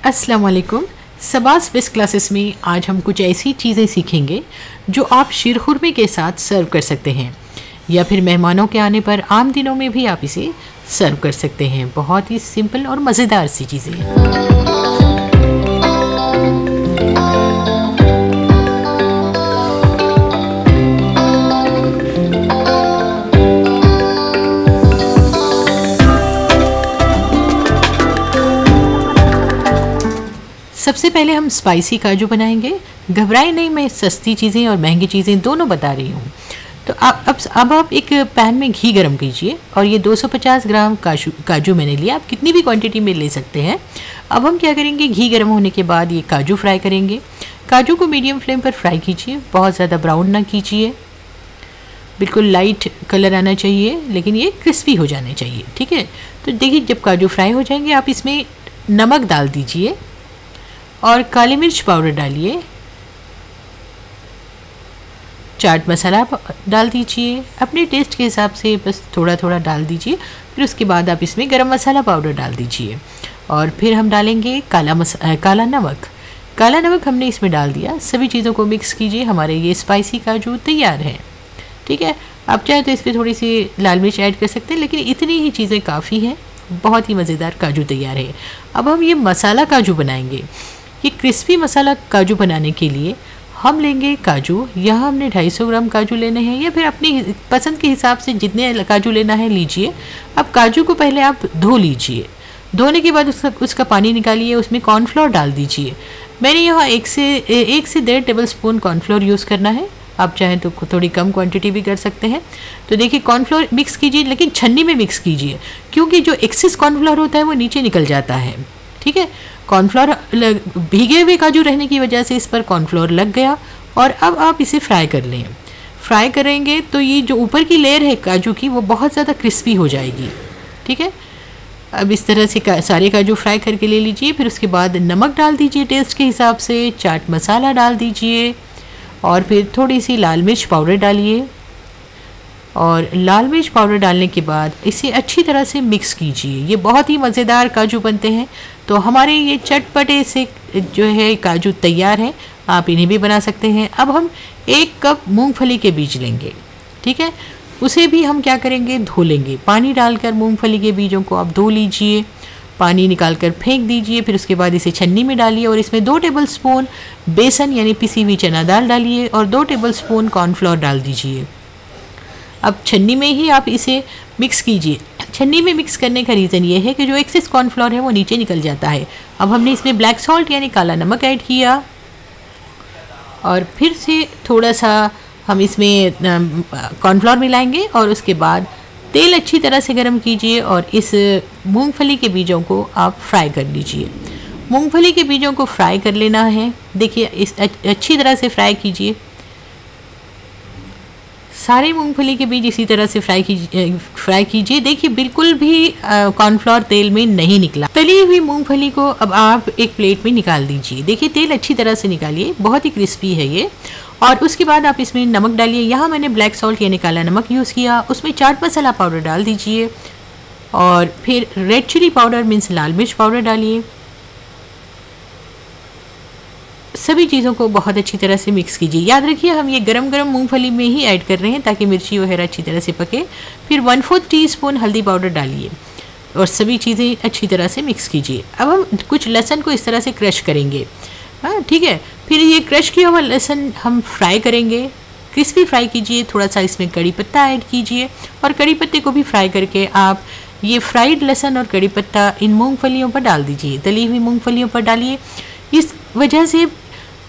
अस्सलाम वालेकुम। सबास best classes में आज हम कुछ ऐसी चीज़ें सीखेंगे जो आप शीरखुरमे के साथ सर्व कर सकते हैं या फिर मेहमानों के आने पर आम दिनों में भी आप इसे सर्व कर सकते हैं। बहुत ही सिंपल और मज़ेदार सी चीज़ें हैं। सबसे पहले हम स्पाइसी काजू बनाएंगे। घबराए नहीं, मैं सस्ती चीज़ें और महंगी चीज़ें दोनों बता रही हूँ। तो अब आप एक पैन में घी गरम कीजिए और ये 250 ग्राम काजू मैंने लिया। आप कितनी भी क्वांटिटी में ले सकते हैं। अब हम क्या करेंगे, घी गरम होने के बाद ये काजू फ्राई करेंगे। काजू को मीडियम फ्लेम पर फ्राई कीजिए, बहुत ज़्यादा ब्राउन ना कीजिए, बिल्कुल लाइट कलर आना चाहिए, लेकिन ये क्रिस्पी हो जाने चाहिए। ठीक है, तो देखिए जब काजू फ्राई हो जाएंगे आप इसमें नमक डाल दीजिए और काली मिर्च पाउडर डालिए, चाट मसाला डाल दीजिए, अपने टेस्ट के हिसाब से बस थोड़ा थोड़ा डाल दीजिए। फिर उसके बाद आप इसमें गरम मसाला पाउडर डाल दीजिए और फिर हम डालेंगे काला नमक। काला नमक हमने इसमें डाल दिया। सभी चीज़ों को मिक्स कीजिए। हमारे ये स्पाइसी काजू तैयार है। ठीक है, आप चाहे तो इस पर थोड़ी सी लाल मिर्च ऐड कर सकते हैं, लेकिन इतनी ही चीज़ें काफ़ी हैं। बहुत ही मज़ेदार काजू तैयार है। अब हम ये मसाला काजू बनाएंगे। ये क्रिस्पी मसाला काजू बनाने के लिए हम लेंगे काजू। यहाँ हमने 250 ग्राम काजू लेने हैं या फिर अपनी पसंद के हिसाब से जितने काजू लेना है लीजिए। अब काजू को पहले आप धो लीजिए। धोने के बाद उसका पानी निकालिए, उसमें कॉर्नफ्लोर डाल दीजिए। मैंने यहाँ एक से 1.5 टेबल स्पून कॉर्नफ्लोर यूज़ करना है। आप चाहें तो थोड़ी कम क्वांटिटी भी कर सकते हैं। तो देखिए कॉर्नफ्लोर मिक्स कीजिए, लेकिन छन्नी में मिक्स कीजिए क्योंकि जो एक्सेस कॉर्नफ्लोर होता है वो नीचे निकल जाता है। ठीक है, कॉर्नफ्लोर भीगे हुए काजू रहने की वजह से इस पर कॉर्नफ्लोर लग गया। और अब आप इसे फ्राई कर लें। फ्राई करेंगे तो ये जो ऊपर की लेयर है काजू की वो बहुत ज़्यादा क्रिस्पी हो जाएगी। ठीक है, अब इस तरह से सारे काजू फ्राई करके ले लीजिए। फिर उसके बाद नमक डाल दीजिए टेस्ट के हिसाब से, चाट मसाला डाल दीजिए और फिर थोड़ी सी लाल मिर्च पाउडर डालिए। और लाल मिर्च पाउडर डालने के बाद इसे अच्छी तरह से मिक्स कीजिए। ये बहुत ही मज़ेदार काजू बनते हैं। तो हमारे ये चटपटे से जो है काजू तैयार हैं। आप इन्हें भी बना सकते हैं। अब हम 1 कप मूंगफली के बीज लेंगे। ठीक है, उसे भी हम क्या करेंगे, धो लेंगे। पानी डालकर मूंगफली के बीजों को आप धो लीजिए, पानी निकाल कर फेंक दीजिए। फिर उसके बाद इसे छन्नी में डालिए और इसमें 2 टेबल स्पून बेसन यानी पिसी हुई चना दाल डालिए और 2 टेबल स्पून कॉर्नफ्लोर डाल दीजिए। अब छन्नी में ही आप इसे मिक्स कीजिए। छन्नी में मिक्स करने का रीज़न ये है कि जो एक्सेस कॉर्नफ्लोर है वो नीचे निकल जाता है। अब हमने इसमें ब्लैक सॉल्ट यानी काला नमक ऐड किया और फिर से थोड़ा सा हम इसमें कॉर्नफ्लोर मिलाएंगे और उसके बाद तेल अच्छी तरह से गर्म कीजिए और इस मूंगफली के बीजों को आप फ्राई कर लीजिए। मूंगफली के बीजों को फ्राई कर लेना है। देखिए इस अच्छी तरह से फ्राई कीजिए। सारे मूंगफली के बीज इसी तरह से फ्राई कीजिए। देखिए बिल्कुल भी कॉर्नफ्लोर तेल में नहीं निकला। तली हुई मूंगफली को अब आप एक प्लेट में निकाल दीजिए। देखिए तेल अच्छी तरह से निकालिए, बहुत ही क्रिस्पी है ये। और उसके बाद आप इसमें नमक डालिए। यहाँ मैंने ब्लैक सॉल्ट यानी काला नमक यूज़ किया। उसमें चाट मसाला पाउडर डाल दीजिए और फिर रेड चिली पाउडर मीन्स लाल मिर्च पाउडर डालिए। सभी चीज़ों को बहुत अच्छी तरह से मिक्स कीजिए। याद रखिए हम ये गरम गरम मूंगफली में ही ऐड कर रहे हैं ताकि मिर्ची वगैरह अच्छी तरह से पके। फिर 1/4 टीस्पून हल्दी पाउडर डालिए और सभी चीज़ें अच्छी तरह से मिक्स कीजिए। अब हम कुछ लहसुन को इस तरह से क्रश करेंगे। हाँ ठीक है, फिर ये क्रश किया हुआ लहसुन हम फ्राई करेंगे। क्रिस्पी फ्राई कीजिए। थोड़ा सा इसमें कड़ी पत्ता ऐड कीजिए और कड़ी पत्ते को भी फ्राई करके आप ये फ्राइड लहसुन और कड़ी पत्ता इन मूँगफलियों पर डाल दीजिए। तली हुई मूँगफलियों पर डालिए। इस वजह से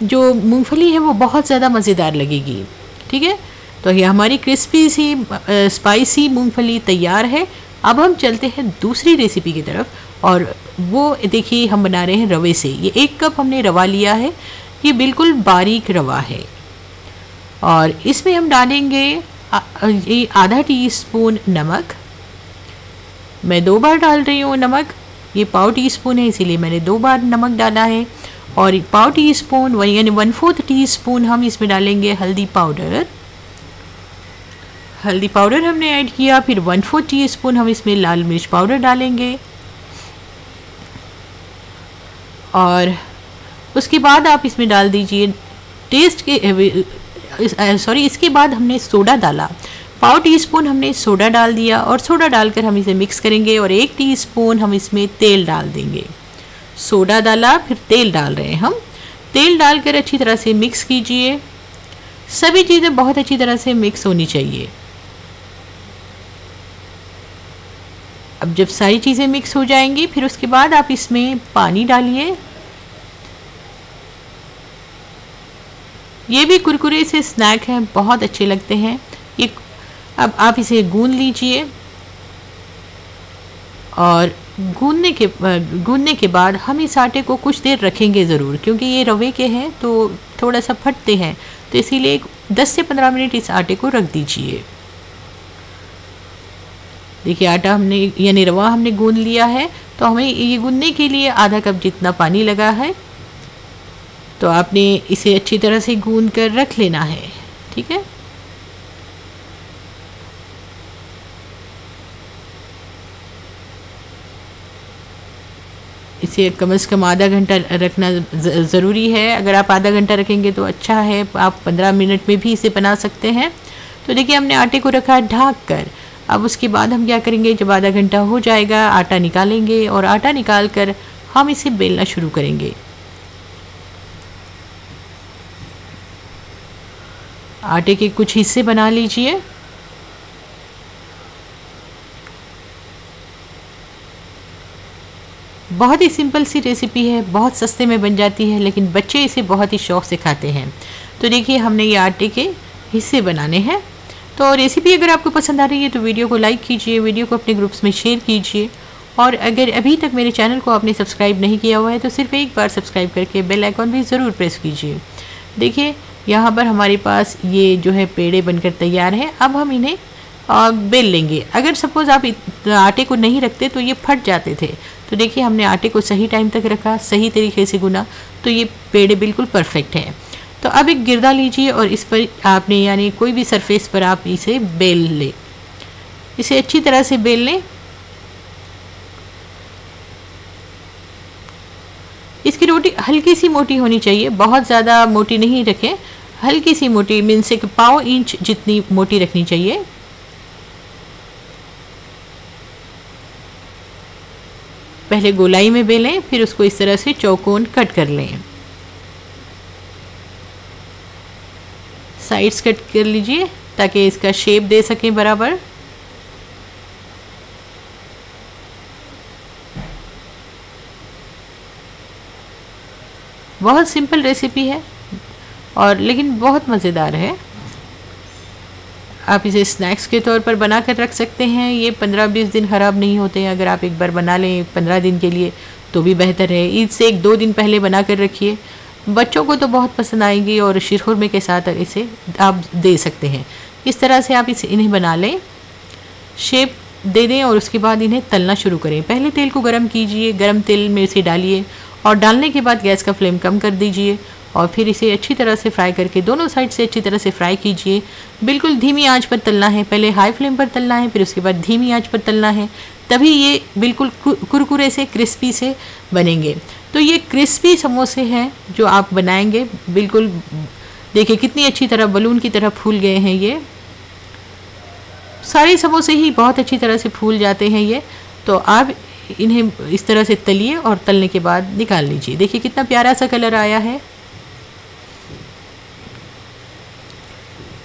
जो मूंगफली है वो बहुत ज़्यादा मज़ेदार लगेगी। ठीक है, तो ये हमारी क्रिस्पी सी स्पाइसी मूंगफली तैयार है। अब हम चलते हैं दूसरी रेसिपी की तरफ और वो देखिए हम बना रहे हैं रवे से। ये 1 कप हमने रवा लिया है। ये बिल्कुल बारीक रवा है और इसमें हम डालेंगे ये आधा टीस्पून नमक। मैं 2 बार डाल रही हूँ नमक। ये पाव टीस्पून है इसीलिए मैंने 2 बार नमक डाला है। और पाव टीस्पून यानी 1/4 टीस्पून हम इसमें डालेंगे हल्दी पाउडर। हल्दी पाउडर हमने ऐड किया। फिर 1/4 टीस्पून हम इसमें लाल मिर्च पाउडर डालेंगे और उसके बाद आप इसमें डाल दीजिए टेस्ट के इसके बाद हमने सोडा डाला, पाव टीस्पून हमने सोडा डाल दिया और सोडा डालकर हम इसे मिक्स करेंगे और 1 टीस्पून हम इसमें तेल डाल देंगे। सोडा डाला, फिर तेल डाल रहे हैं हम। तेल डालकर अच्छी तरह से मिक्स कीजिए। सभी चीज़ें बहुत अच्छी तरह से मिक्स होनी चाहिए। अब जब सारी चीज़ें मिक्स हो जाएंगी फिर उसके बाद आप इसमें पानी डालिए। ये भी कुरकुरे से स्नैक हैं, बहुत अच्छे लगते हैं ये। अब आप इसे गूंद लीजिए और गूंदने के बाद हम इस आटे को कुछ देर रखेंगे ज़रूर, क्योंकि ये रवे के हैं तो थोड़ा सा फटते हैं, तो इसीलिए 10 से 15 मिनट इस आटे को रख दीजिए। देखिए आटा हमने यानी रवा हमने गूंद लिया है, तो हमें ये गूंदने के लिए आधा कप जितना पानी लगा है, तो आपने इसे अच्छी तरह से गूंद कर रख लेना है। ठीक है, इसे कम से कम आधा घंटा रखना ज़रूरी है। अगर आप आधा घंटा रखेंगे तो अच्छा है, आप 15 मिनट में भी इसे बना सकते हैं। तो देखिए हमने आटे को रखा ढक कर। अब उसके बाद हम क्या करेंगे, जब आधा घंटा हो जाएगा आटा निकालेंगे और आटा निकाल कर हम इसे बेलना शुरू करेंगे। आटे के कुछ हिस्से बना लीजिए। बहुत ही सिंपल सी रेसिपी है, बहुत सस्ते में बन जाती है, लेकिन बच्चे इसे बहुत ही शौक़ से खाते हैं। तो देखिए हमने ये आटे के हिस्से बनाने हैं। तो रेसिपी अगर आपको पसंद आ रही है तो वीडियो को लाइक कीजिए, वीडियो को अपने ग्रुप्स में शेयर कीजिए, और अगर अभी तक मेरे चैनल को आपने सब्सक्राइब नहीं किया हुआ है तो सिर्फ एक बार सब्सक्राइब करके बेल आइकॉन भी ज़रूर प्रेस कीजिए। देखिए यहाँ पर हमारे पास ये जो है पेड़े बनकर तैयार हैं। अब हम इन्हें बेल लेंगे। अगर सपोज़ आप आटे को नहीं रखते तो ये फट जाते थे। तो देखिए हमने आटे को सही टाइम तक रखा, सही तरीके से गुना, तो ये पेड़े बिल्कुल परफेक्ट हैं। तो अब एक गिरदा लीजिए और इस पर आपने यानी कोई भी सरफेस पर आप इसे बेल लें। इसे अच्छी तरह से बेल लें। इसकी रोटी हल्की सी मोटी होनी चाहिए, बहुत ज़्यादा मोटी नहीं रखें, हल्की सी मोटी, मीन्स एक पाव इंच जितनी मोटी रखनी चाहिए। पहले गोलाई में बेलें, फिर उसको इस तरह से चौकोन कट कर लें। साइड्स कट कर लीजिए ताकि इसका शेप दे सकें बराबर। बहुत सिंपल रेसिपी है और लेकिन बहुत मज़ेदार है। आप इसे स्नैक्स के तौर पर बना कर रख सकते हैं। ये 15-20 दिन ख़राब नहीं होते हैं। अगर आप एक बार बना लें 15 दिन के लिए तो भी बेहतर है। ईद से 1-2 दिन पहले बना कर रखिए, बच्चों को तो बहुत पसंद आएंगी और शीरखुरमे के साथ इसे आप दे सकते हैं। इस तरह से आप इन्हें बना लें, शेप दे दें और उसके बाद इन्हें तलना शुरू करें। पहले तेल को गर्म कीजिए, गर्म तेल में इसे डालिए और डालने के बाद गैस का फ्लेम कम कर दीजिए और फिर इसे अच्छी तरह से फ्राई करके दोनों साइड से अच्छी तरह से फ्राई कीजिए। बिल्कुल धीमी आंच पर तलना है, पहले हाई फ्लेम पर तलना है, फिर उसके बाद धीमी आंच पर तलना है, तभी ये बिल्कुल कुरकुरे से क्रिस्पी से बनेंगे। तो ये क्रिस्पी समोसे हैं जो आप बनाएंगे। बिल्कुल देखिए कितनी अच्छी तरह बलून की तरह फूल गए हैं। ये सारे समोसे ही बहुत अच्छी तरह से फूल जाते हैं ये। तो आप इन्हें इस तरह से तलिए और तलने के बाद निकाल लीजिए। देखिए कितना प्यारा सा कलर आया है।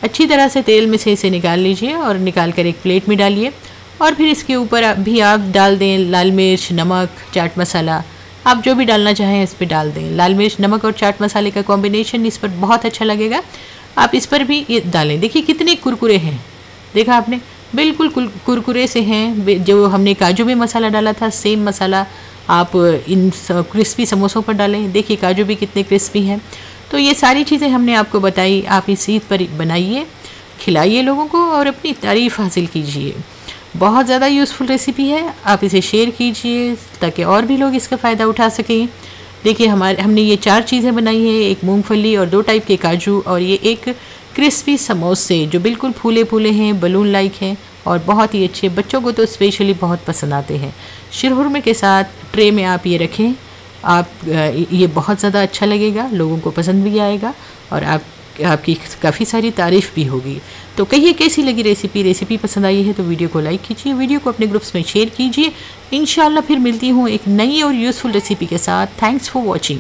अच्छी तरह से तेल में से इसे निकाल लीजिए और निकाल कर एक प्लेट में डालिए और फिर इसके ऊपर भी आप डाल दें लाल मिर्च, नमक, चाट मसाला, आप जो भी डालना चाहें इस पर डाल दें। लाल मिर्च, नमक और चाट मसाले का कॉम्बिनेशन इस पर बहुत अच्छा लगेगा। आप इस पर भी ये डालें। देखिए कितने कुरकुरे हैं, देखा आपने, बिल्कुल कुरकुरे से हैं। जो हमने काजू में मसाला डाला था सेम मसाला आप इन क्रिस्पी समोसों पर डालें। देखिए काजू भी कितने क्रिस्पी हैं। तो ये सारी चीज़ें हमने आपको बताई। आप इस ईद पर बनाइए, खिलाइए लोगों को और अपनी तारीफ़ हासिल कीजिए। बहुत ज़्यादा यूज़फुल रेसिपी है, आप इसे शेयर कीजिए ताकि और भी लोग इसका फ़ायदा उठा सकें। देखिए हमने ये 4 चीज़ें बनाई हैं, एक मूंगफली और 2 टाइप के काजू और ये एक क्रिस्पी समोसे जो बिल्कुल फूले फूले हैं, बलून लाइक हैं और बहुत ही अच्छे, बच्चों को तो स्पेशली बहुत पसंद आते हैं। शीरखुरमे के साथ ट्रे में आप ये रखें आप ये बहुत ज़्यादा अच्छा लगेगा, लोगों को पसंद भी आएगा और आपकी काफ़ी सारी तारीफ़ भी होगी। तो कहिए कैसी लगी रेसिपी पसंद आई है तो वीडियो को लाइक कीजिए, वीडियो को अपने ग्रुप्स में शेयर कीजिए। इंशाल्लाह फिर मिलती हूँ एक नई और यूज़फुल रेसिपी के साथ। Thanks for watching.